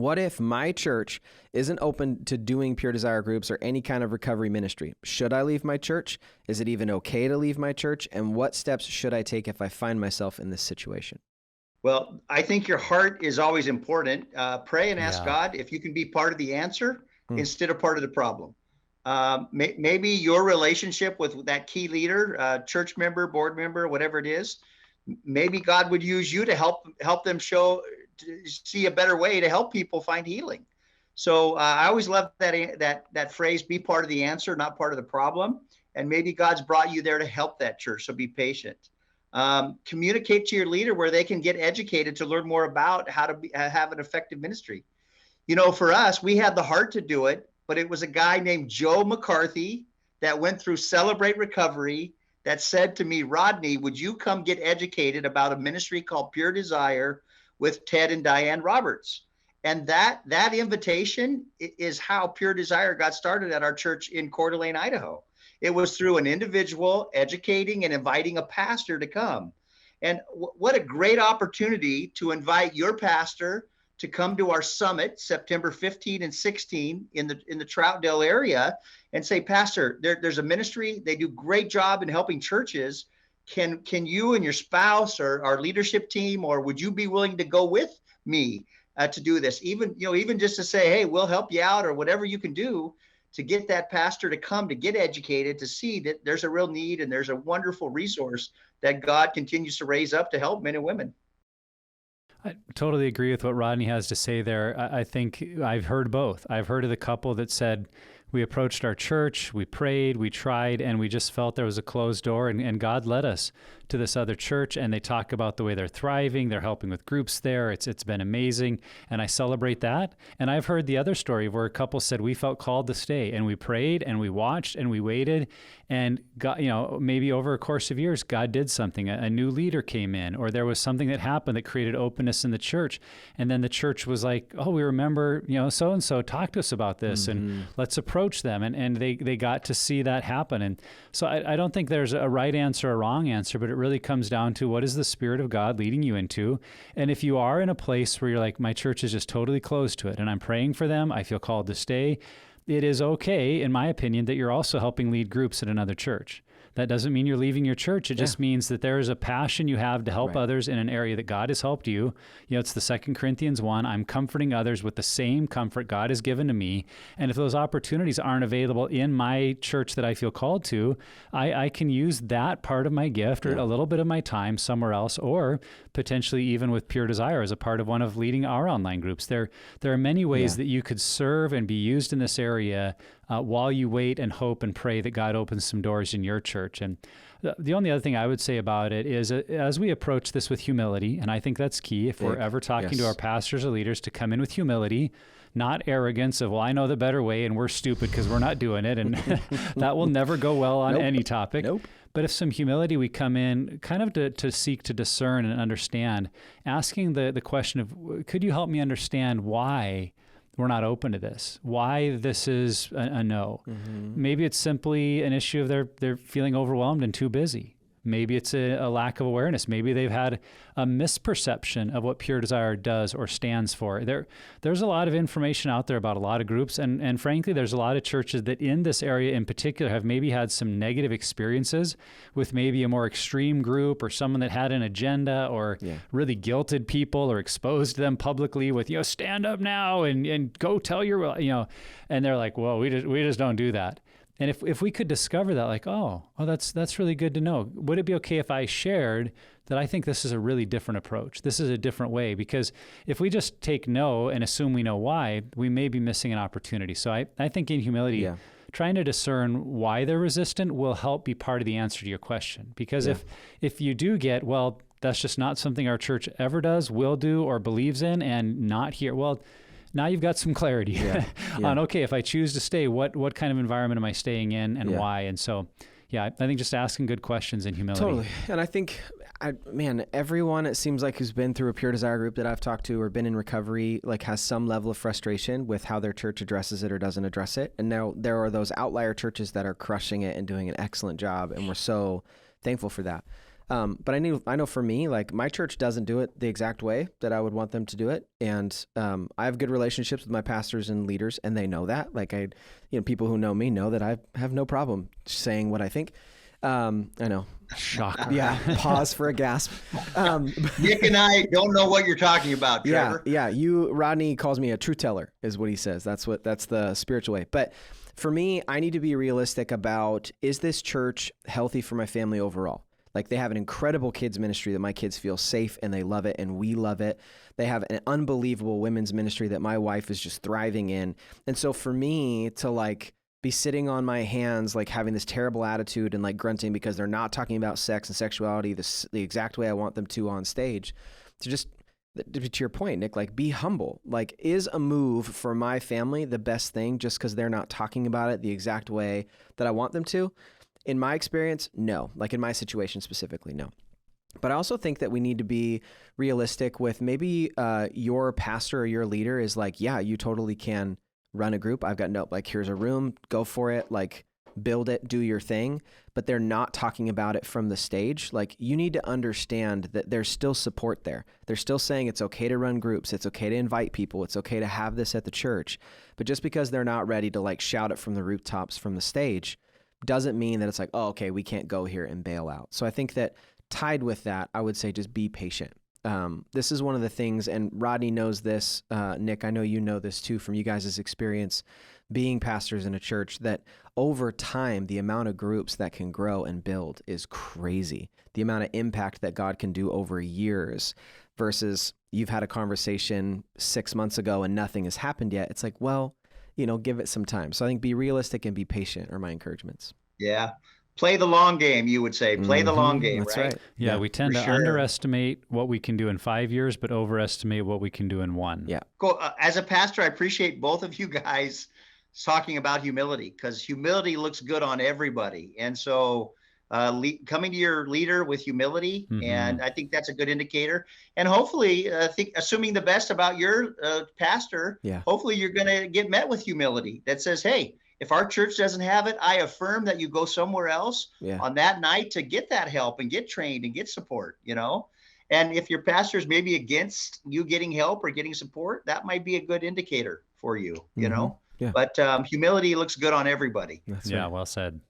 What if my church isn't open to doing Pure Desire groups or any kind of recovery ministry? Should I leave my church? Is it even okay to leave my church? And what steps should I take if I find myself in this situation? Well, I think your heart is always important. Pray and ask Yeah. God if you can be part of the answer Hmm. instead of part of the problem. Maybe your relationship with that key leader, church member, board member, whatever it is, maybe God would use you to help them see a better way to help people find healing. So I always love that phrase: "Be part of the answer, not part of the problem." And maybe God's brought you there to help that church. So be patient. Communicate to your leader where they can get educated to learn more about how to have an effective ministry. For us, we had the heart to do it, but it was a guy named Joe McCarthy that went through Celebrate Recovery that said to me, "Rodney, would you come get educated about a ministry called Pure Desire with Ted and Diane Roberts?" And that invitation is how Pure Desire got started at our church in Coeur d'Alene, Idaho. It was through an individual educating and inviting a pastor to come. And what a great opportunity to invite your pastor to come to our summit, September 15 and 16 in the Troutdale area, and say, "Pastor, there's a ministry. They do a great job in helping churches. Can you and your spouse or our leadership team, or would you be willing to go with me to do this?" Even just to say, "Hey, we'll help you out," or whatever you can do to get that pastor to come, to get educated, to see that there's a real need and there's a wonderful resource that God continues to raise up to help men and women. I totally agree with what Rodney has to say there. I think I've heard both. I've heard of the couple that said, we approached our church, we prayed, we tried, and we just felt there was a closed door, and God led us to this other church, and they talk about the way they're thriving, they're helping with groups there. It's been amazing, and I celebrate that. And I've heard the other story where a couple said, we felt called to stay, and we prayed, and we watched, and we waited, and God, maybe over a course of years, God did something. A new leader came in, or there was something that happened that created openness in the church, and then the church was like, oh, we remember, so-and-so talked to us about this, and let's approach them, and they got to see that happen. And so I don't think there's a right answer or a wrong answer, but it really comes down to what is the Spirit of God leading you into. And if you are in a place where you're like, my church is just totally closed to it, and I'm praying for them, I feel called to stay, it is okay, in my opinion, that you're also helping lead groups at another church. That doesn't mean you're leaving your church. It just means that there is a passion you have to help others in an area that God has helped you. It's the 2 Corinthians 1. I'm comforting others with the same comfort God has given to me. And if those opportunities aren't available in my church that I feel called to, I can use that part of my gift or a little bit of my time somewhere else, or potentially even with Pure Desire as a part of one of leading our online groups. There are many ways that you could serve and be used in this area while you wait and hope and pray that God opens some doors in your church. And the only other thing I would say about it is, as we approach this with humility, and I think that's key, if we're ever talking to our pastors or leaders, to come in with humility, not arrogance of, well, I know the better way and we're stupid because we're not doing it. And that will never go well on any topic. But if some humility, we come in kind of to seek to discern and understand, asking the question of, could you help me understand why we're not open to this? Why this is a no? Maybe it's simply an issue of they're feeling overwhelmed and too busy. Maybe it's a lack of awareness. Maybe they've had a misperception of what Pure Desire does or stands for. There's a lot of information out there about a lot of groups, and frankly, there's a lot of churches that in this area in particular have maybe had some negative experiences with maybe a more extreme group or someone that had an agenda or really guilted people or exposed them publicly with, stand up now and go tell your, and they're like, well, we just don't do that. And if we could discover that, like, that's really good to know. Would it be okay if I shared that I think this is a really different approach? This is a different way, because if we just take no and assume we know why, we may be missing an opportunity. So I think in humility, trying to discern why they're resistant will help be part of the answer to your question. Because if you do get, well, that's just not something our church ever does, will do, or believes in, and not here, well, now you've got some clarity on, okay, if I choose to stay, what kind of environment am I staying in and why? And so, I think just asking good questions in humility. Totally. And I think, everyone, it seems like, who's been through a Pure Desire group that I've talked to or been in recovery, like, has some level of frustration with how their church addresses it or doesn't address it. And now there are those outlier churches that are crushing it and doing an excellent job. And we're so thankful for that. But I know for me, like my church doesn't do it the exact way that I would want them to do it. And I have good relationships with my pastors and leaders, and they know that. Like people who know me know that I have no problem saying what I think. I know. Shocker. Yeah. Pause for a gasp. Nick and I don't know what you're talking about, Trevor. Yeah. Rodney calls me a truth teller is what he says. That's the spiritual way. But for me, I need to be realistic about, is this church healthy for my family overall? Like they have an incredible kids ministry that my kids feel safe and they love it and we love it. They have an unbelievable women's ministry that my wife is just thriving in. And so for me to like be sitting on my hands, like having this terrible attitude and like grunting because they're not talking about sex and sexuality the exact way I want them to on stage, to your point, Nick, like be humble. Like, is a move for my family the best thing just because they're not talking about it the exact way that I want them to? In my experience, no. Like in my situation specifically, no. But I also think that we need to be realistic with maybe your pastor or your leader is like, yeah, you totally can run a group. I've got like, here's a room, go for it, like build it, do your thing. But they're not talking about it from the stage. Like you need to understand that there's still support there. They're still saying it's okay to run groups. It's okay to invite people. It's okay to have this at the church. But just because they're not ready to like shout it from the rooftops from the stage doesn't mean that it's like, oh, okay, we can't go here and bail out. So I think that tied with that, I would say just be patient. This is one of the things, and Rodney knows this, Nick, I know you know this too from you guys' experience being pastors in a church, that over time, the amount of groups that can grow and build is crazy. The amount of impact that God can do over years versus you've had a conversation 6 months ago and nothing has happened yet. It's like, well, give it some time. So I think be realistic and be patient are my encouragements. Yeah. Play the long game, you would say. Play the long game, That's right? Yeah, we tend to sure. underestimate what we can do in 5 years, but overestimate what we can do in one. Yeah. Cool. As a pastor, I appreciate both of you guys talking about humility, because humility looks good on everybody. And so coming to your leader with humility, and I think that's a good indicator. And hopefully, assuming the best about your pastor, hopefully you're going to get met with humility that says, hey, if our church doesn't have it, I affirm that you go somewhere else on that night to get that help and get trained and get support, And if your pastor is maybe against you getting help or getting support, that might be a good indicator for you, you know? Yeah. But humility looks good on everybody. That's right. Well said.